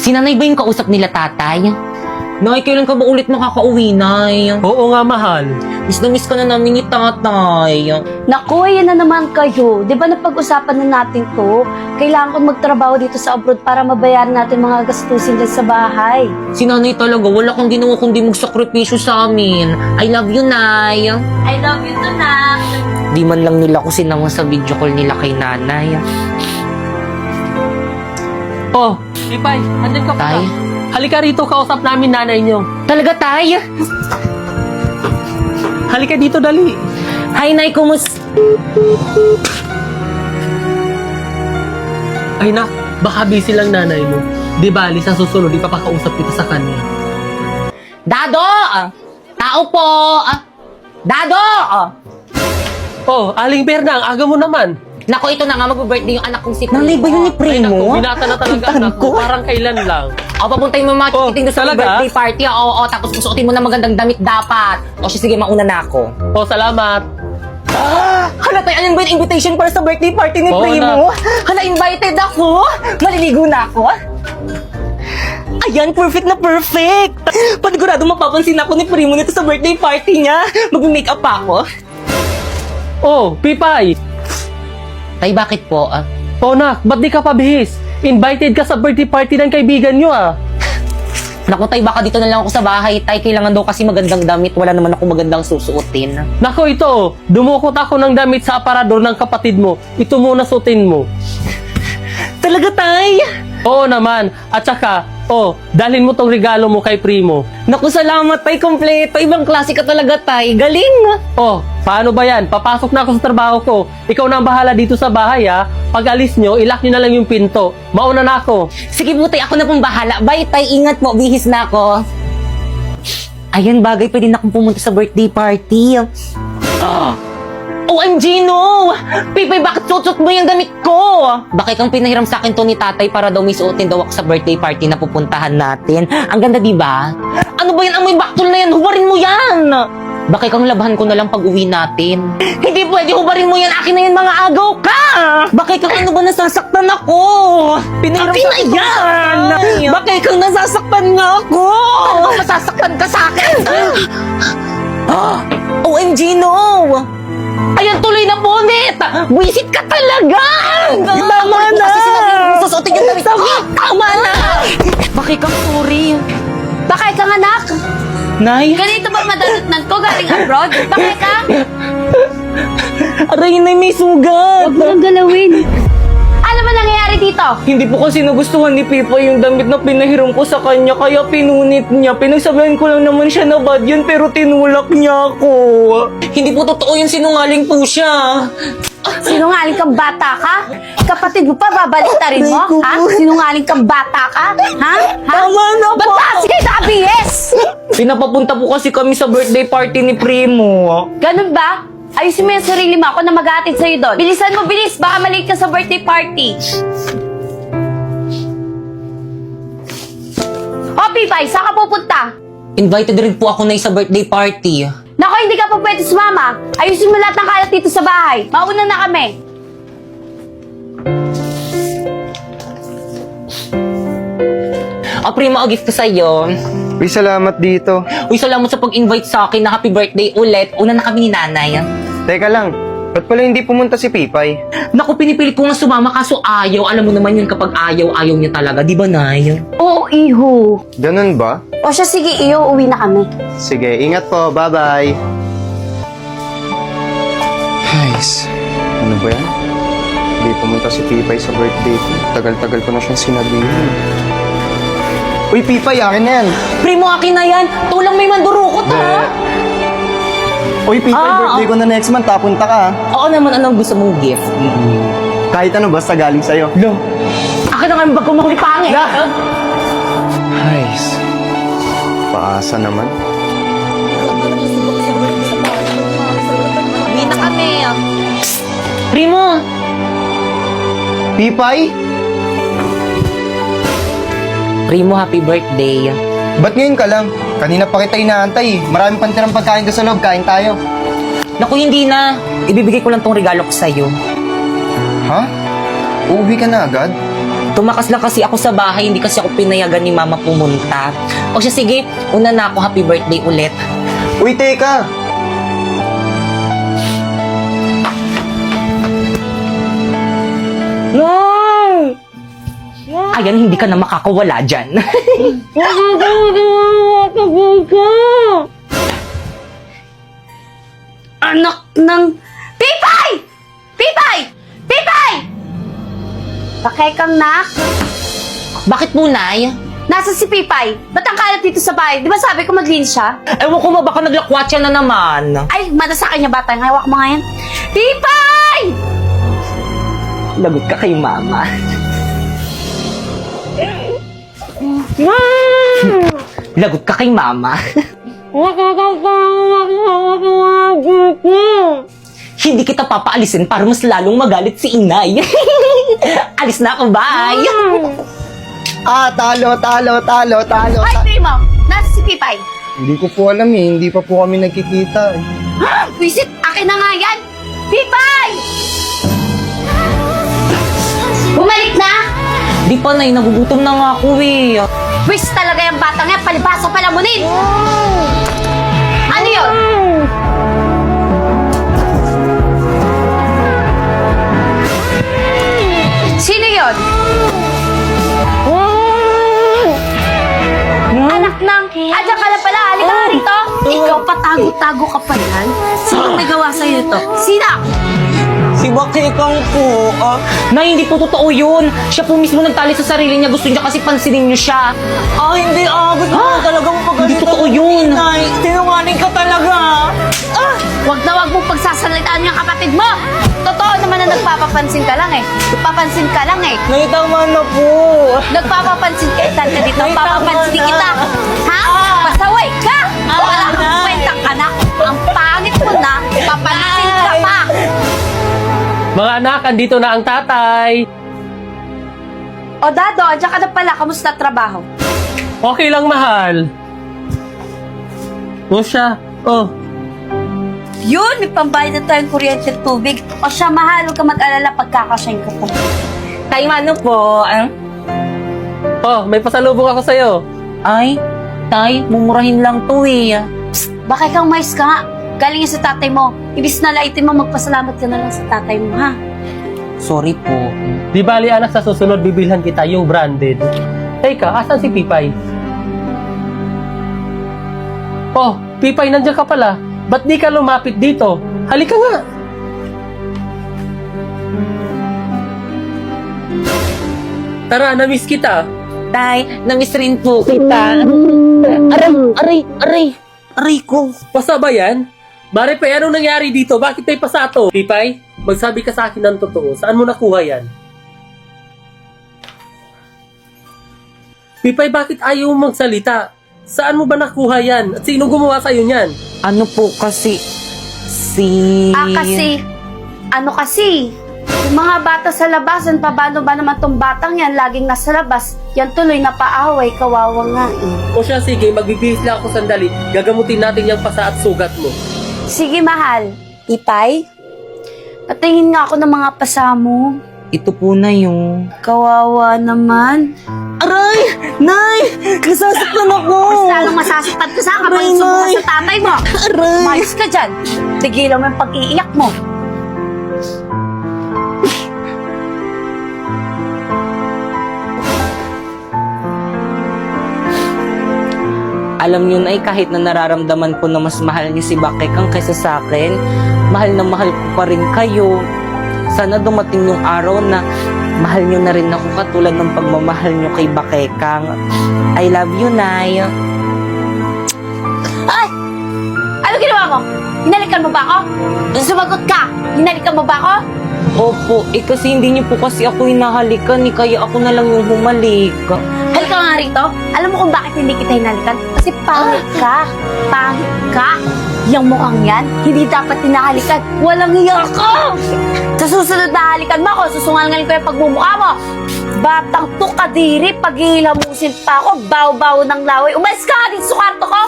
Si nanay ba yung kausap nila tatay? Nay, kailan ka ba ulit makakauwi, Nay? Oo nga, mahal. Miss na miss ka na namin ni tatay. Naku, yan na naman kayo. Di ba napag-usapan na natin to? Kailangan ko magtrabaho dito sa abroad para mabayaran natin mga gastusin dyan sa bahay. Si nanay talaga, wala kang ginawa kundi magsakripisyo sa amin. I love you, Nay. I love you too, Nak. Di man lang nila ko sinama sa video call nila kay nanay. Oh, Ipay, andyan ka pa. Tay? Halika rito, kausap namin nanay nyo. Talaga, Tay? Halika dito, dali. Hi, Nay, kumusta? Ay nak, baka busy lang nanay mo. Di bali, sa susunod, ipapakausap kita sa kanya. Dado! Tao po! Dado! Oh, Aling Berna, ang aga mo naman. Nako, ito na nga, mag-birthday yung anak kong si Primo. Nanay ba yun ni Ay Primo? naku, binata na talaga Puntahan anak ko. mo. Parang kailan lang. O, papuntayin mo mga Oh, chikiting doon sa talaga? birthday party. Oo, tapos susuotin mo na magandang damit dapat. O, siya, sige, mauna na ako. Oh, salamat. Hala, tayo, alin ba yung invitation para sa birthday party ni Oo, Primo? Hala, invited ako. Maliligo na ako. Ayan, perfect na perfect. Panigurado mapapansin ako ni Primo nito sa birthday party niya. Mag-makeup pa ako. Oh, Pipay. Tay, bakit po? Oh, nak, ba't di ka pabihis? Invited ka sa birthday party ng kaibigan nyo, ah. Naku, Tay, baka dito na lang ako sa bahay. Tay, kailangan daw kasi magandang damit. Wala naman ako magandang susuotin. Nako, ito, dumukot ako ng damit sa aparador ng kapatid mo. Ito muna sutin mo. Talaga, Tay? Oo naman. At saka, dalhin mo tong regalo mo kay Primo. Naku, salamat, Tay. Kompleto. Ibang klase ka talaga, Tay. Galing. Oh, paano ba yan? Papasok na ako sa trabaho ko. Ikaw na ang bahala dito sa bahay, ha? Pag alis nyo, ilock nyo na lang yung pinto. Mauna na ako. Sige po, Tay. Ako na pong bahala. Bye, Tay. Ingat mo. Bihis na ako. Ayan, bagay. Pwede na akong pumunta sa birthday party. OMG, no! Pipay, bakit suot mo yung damit ko? Bakit kang pinahiram sa akin to ni tatay para daw may suotin daw ako sa birthday party na pupuntahan natin? Ang ganda, di ba? Ano ba yan? Amoy baktol na yan. Hubarin mo yan! Bakit kang labahan ko na lang pag uwi natin? Hindi pwede. Hubarin mo yan. Akin na yan, mga agaw ka! Bakit kang ano ba nasasaktan ako? Pinahiram Akin sa na akin yan! yan! Bakit kang nasasaktan nga ako? Masasaktan ka sa akin! OMG, no! Ayan, tuloy na bonnet! Wisit ka talaga! Tama na! Kasi sinabi mo, susuotin yung damit. Tama na! Bakit kang sorry? Bakit kang anak? Nay? Ganito ba madalutnan ko galing abroad? Bakit ka? Aray, Nay, may sugat! Huwag mo nang galawin. Ano ba nangyayari dito? Hindi po kasi nagustuhan ni Pipa yung damit na pinahiram ko sa kanya, kaya pinunit niya. Pinagsabihan ko lang naman siya na bad yun, pero tinulak niya ako. Hindi po totoo yun, sinungaling po siya. Sinungaling kang bata ka? Kapatid mo pa, babaliktarin mo? Ha? Sinungaling kang bata ka? Ha? Ha? Tama na po! Ba't taas kayo sa ABS? Pinapapunta po kasi kami sa birthday party ni Primo. Ganun ba? Ayusin mo yung sarili mo. Ako na mag-aatid sa'yo doon. Bilisan mo, bilis. Baka malate ka sa birthday party. O, Pipay, saan ka pupunta? Invited rin po ako na sa birthday party. Nako, hindi ka pa pwede sumama. Ayusin mo lahat ng kalat dito sa bahay. Mauna na kami. Primo, a gift ko sa'yo. Uy, salamat dito. Uy, salamat sa pag-invite sa akin na happy birthday ulit. Una na kami ni nanay. Teka lang, ba't pala hindi pumunta si Pipay? Naku, pinipilit ko nga sumama kaso ayaw. Alam mo naman yun kapag ayaw, ayaw niya talaga. Di ba, Nay? Oo, iho. Ganun ba? O siya, sige, iyo. Uwi na kami. Sige, ingat po. Bye-bye. Guys, ano ba yan? Hindi pumunta si Pipay sa birthday ko. Tagal-tagal ko na siyang sinabihan. Uy, Pipay, akin na yan. Primo, akin na yan. Tulang may mandurukot, ha? Uy, Pipay, birthday ko na next month. Punta ka, ha? Oo naman, anong gusto mong gift? Kahit ano, basta galing sa'yo. Lo, akin na nga yung bag ko makulit pangit. Guys, paasa naman. Uwi na kami. Primo, Pipay? Primo, happy birthday. Ba't ngayon ka lang? Kanina pa kita inaantay. Marami pang tirang pagkain doon sa loob. Kain tayo. Naku, hindi na. Ibibigay ko lang tong regalo ko sa'yo. Ha? Uuwi ka na agad? Tumakas lang kasi ako sa bahay, hindi kasi ako pinayagan ni mama pumunta. O siya, sige, una na ako, happy birthday ulit. Uy, teka! Ayan, hindi ka na makakawala dyan. Anak ng... Pipay! Pipay! Pipay! Bakay kang nak? Bakit po, Nay? Nasa si Pipay? Ba't ang kalat dito sa bahay? Di ba sabi ko maglinis siya? Ewan ko ba, baka naglakwatsa na naman. Ay, mada sa kanya bata. Hawak mo nga yan. Pipay! Lagot ka kay mama. Lagot ka kay mama. Hindi kita papaalisin para mas lalong magalit si inay. Alis na ako, bye! Talo. Ay, Primo! Nasa si Pipay? Hindi ko po alam eh, hindi pa po kami nagkikita eh. Visit, akin na nga yan! Pipay! Bumalik na! Di pa, Nay, nagugutom na nga ako eh. Wish talaga yung batang yan, palibasa palamunin! Ano yun? Sino yun? Anak ng... Andiyan ka na pala, halika nga rito! Ikaw patago-tago ka pa yan? Sino may gawa sa'yo ito? Sino? Si Bakekang po. Nay, hindi po totoo yun. Siya po mismo nagtali sa sarili niya. Gusto niya kasi pansinin niyo siya. Hindi gusto ko talagang pagalitan. Hindi totoo yun. Nay, sinungaling ka talaga. Huwag na huwag mong pagsasalitaan yung kapatid mo! Totoo naman na nagpapapansin ka lang eh. Nagpapansin ka lang eh. Nay, tama na po. Nagpapapansin ka dito. Nay, Papapansin tama na. kita. Ha? Pasaway ka! Wala kang Nay. kwenta ka na. Ang pangit mo na. Papansin ka pa. Mga anak, andito na ang tatay. O Dado, andyan ka na pala. Kamusta trabaho? Okay lang, mahal. O siya. Oh, Yun, may pambayad na tayong kuryente at tubig. O siya, mahal. Huwag ka mag-alala pagkakasyahin ko to. Tay, ano po? may pasalubong ako sa'yo. Ay, Tay, mumurahin lang to eh. Bakit kang mais ka nga? Galing yan sa tatay mo. Ibis na laitin mo, magpasalamat ka na lang sa tatay mo, ha? Sorry po. Di bali anak, sa susunod bibilhan kita yung branded. Teka, asan si Pipay? Oh, Pipay, nandiyan ka pala. Ba't di ka lumapit dito? Halika nga. Tara, na-miss kita. Tay, namiss rin po kita. Aray ko. Pasa ba yan? Maripay, anong nangyari dito? Bakit may pasato? Pipay, magsabi ka sa akin ng totoo. Saan mo nakuha yan? Pipay, bakit ayaw mo magsalita? Saan mo ba nakuha yan? At sino gumawa sa'yo niyan? Ano po kasi, Kasi, ano kasi? Yung mga bata sa labasan, paano ba naman tong batang yan? Laging nasa labas. Yan tuloy napaaway, kawawa nga eh. O siya, sige, magbibihis lang ako sandali. Gagamutin natin yung pasa at sugat mo. Sige, mahal. Ipay? Patingin nga ako ng mga pasa mo. Ito po na yung... Kawawa naman. Aray! Nay! Nasasaktan ako! Mas lalong masasaktan ka sa kapag sumuha sa tatay mo. Aray! Mayos ka dyan. Tigilan mo yung pag-iiyak mo. Alam niyo, Nay, kahit na nararamdaman ko na mas mahal niyo si Bakekang kaysa sa akin, mahal na mahal ko pa rin kayo. Sana dumating yung araw na mahal niyo na rin ako katulad ng pagmamahal niyo kay Bakekang. I love you, Nay. Ay! Ano ginawa mo? Hinalikan mo ba ako? Sumagot ka! Hinalikan mo ba ako? Opo, kasi hindi niyo po kasi ako hinahalikan, kaya ako na lang yung humalik. Halika nga rito. Alam mo kung bakit hindi kita hinalikan? Kasi pangit ka. Pangit ka. Yung mukhang yan, hindi dapat hinahalikan. Walang hiya ka! Sa susunod na halikan mo ako, susungalingalin ko yung pagmumukha mo. Batang to, kadiri, paghihilamusin pa ako, baw-baw ng laway. Umalis ka nga dito sa kwarto ko!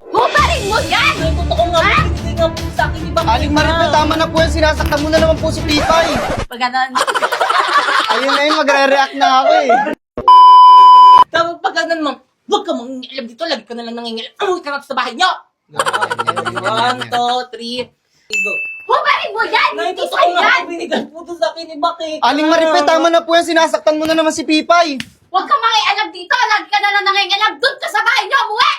Hubarin mo yan! Totoo nga, Ha? hindi nga nga po sa akin ni Bakit. Aling Maripe, tama na po yan. Sinasaktan mo na naman po si Pipay. Pag ganon. Ayun na yun, magre-react na ako eh. Tapos pag ganun, ma'am, huwag ka mangingilam dito. Lagi ka na lang nangingilam. Uwi ka na sa bahay niyo. 1, 2, 3, go. Hubarin mo yan! Nay, Hindi totoo sa'yo nga yan! po, binigay po to sa akin ni Bakit. Aling Maripe, tama na po yan. Sinasaktan mo na naman si Pipay. Huwag kang makialam dito! Lagi ka na lang nangingilam! Doon ka sa bahay niyo! Umuwi!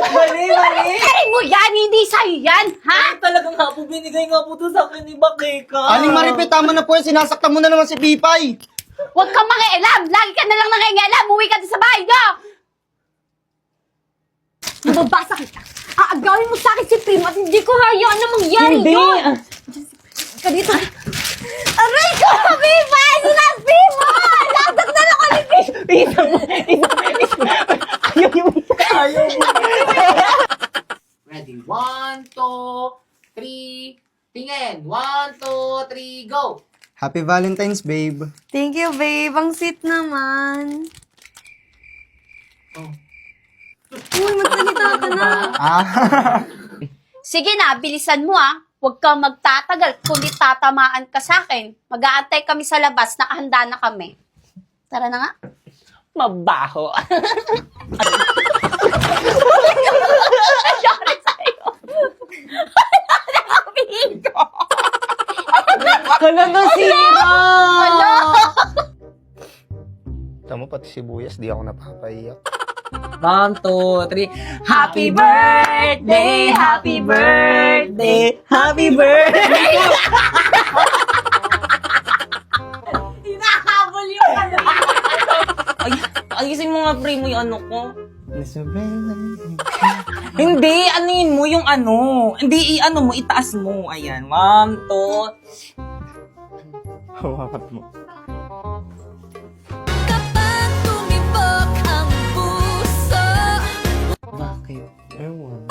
Mali. Hubarin mo yan! Hindi sa'yo yan! Ha? Talagang nga po, binigay nga po to sa akin ni Bakit. Aling Maripe, tama na po yan. Sinasaktan mo na naman si Pipay. Huwag kang makialam! Lagi ka na lang nangingilam! Umuwi ka doon sa bahay niyo! Nababasa kita! Aagawin mo sa akin si Primo at hindi ko hayaan na mangyari Hindi. yun! Ka dito! Aray ko! Viva! Sinabi mo! Lagot na lang ulit! Ayaw mo. Ready? 1, 2, 3. Tingin. 1, 2, 3, go. Happy Valentine's, babe. Thank you, babe. Ang sweet naman. Oh. Uy, magsalita ka na. Sige na, bilisan mo ah. Huwag kang magtatagal, kundi tatamaan ka sa akin. Mag-aantay kami sa labas, nakahanda na kami. Tara na nga. Mabaho. Sorry sa'yo. Nakapihig ko. Kala na sira. Wala. Tama, pati sibuyas, di ako napapaiyak. 1, 2, 3. Happy birthday, happy birthday, happy birthday. Hinahabol yung ano. Ay, ayusin mo nga, pre, mo yung ano ko. Hindi, anuin mo yung ano. Hindi, ano mo, itaas mo. Ayan, 1, 2. Hawakan mo. Kapag tumibok ang puso. Bakit? Ewan.